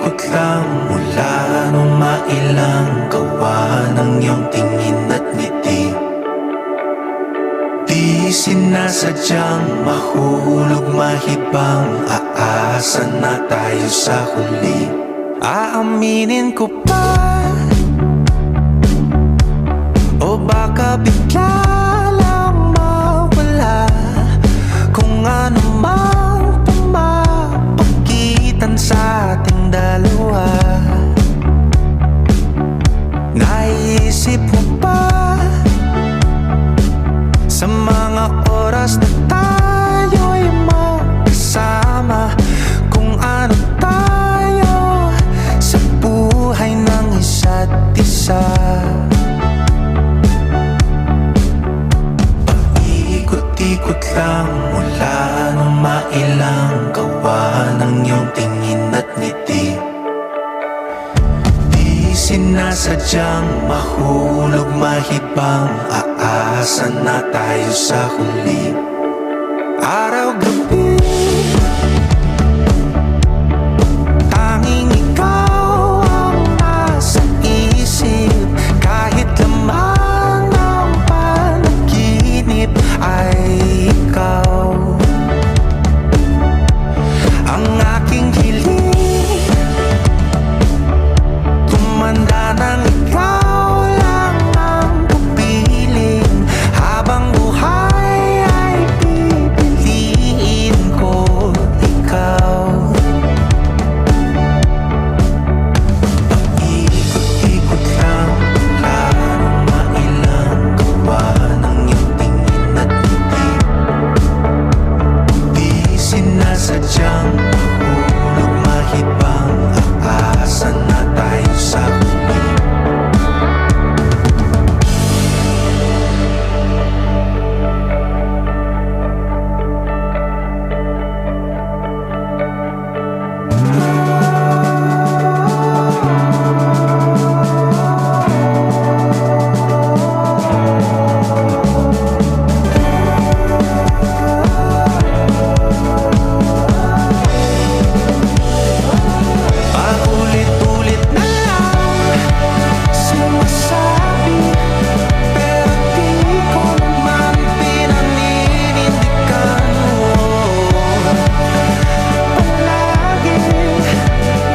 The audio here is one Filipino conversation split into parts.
Ikot-ikot lang mula nung mailang gawa ng iyong tingin at ngiti. Di sinasadyang mahulog mahibang, aasa na tayo sa huli. Aaminin ko pa, o baka bigla lang mawala kung ano mang pumapagitan sa ating dalawa. Naisip mo ba sa mga oras na tayo'y magkasama, kung ano tayo sa buhay ng isa't isa? Paikot-ikot lang mula nung mailang gawa ng iyong tingin at ngiti. Di sinasadyang mahulog mahibang, aasa na tayo sa huli. Araw-gabi tanging ikaw ang nasa isip, kahit laman ng panaginip ay ikaw. Ang aking hiling tumanda ng ikaw lang ang kapiling, habang buhay ay pipiliin ko ikaw. Paikot-ikot lang mula nung mailang gawa ng iyong tingin at ngiti. Di sinasadyang mahulog mahibang, aasa na tayo sa huli. Paulit-ulit na lang sinasabi, pero di ko naman pinaninindigan mo. Palagi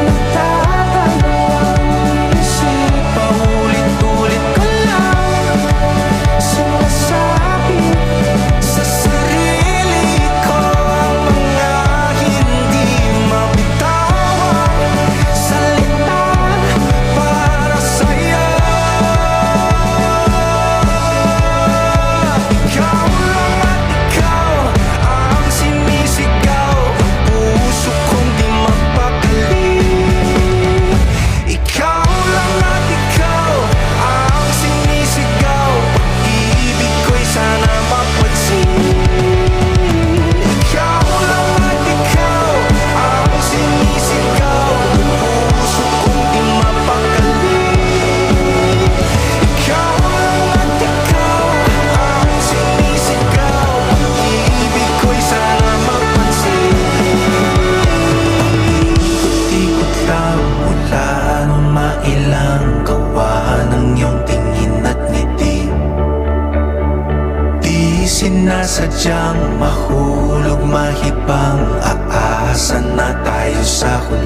nagdadalawang isip, paulit-ulit ko lang sinasabi sa sarili ko ang mga hindi mabitawang salita para sa'yo. Ikaw lang at ikaw ang sinisigaw, ang puso kong di mapakali. Ikaw lang at ikaw ang sinisigaw, pag-ibig ko'y sana mapansin. Ikaw lang at ikaw ang sinisigaw, ang puso kong di mapakali. Ikaw lang at ikaw ang sinisigaw, pag-ibig ko'y sana mapansin. Ikot-ikot lang mula nung mailang gawa ng iyong tingin at ngiti. Di sinasadyang mahulog mahibang, aasa na tayo sa huli.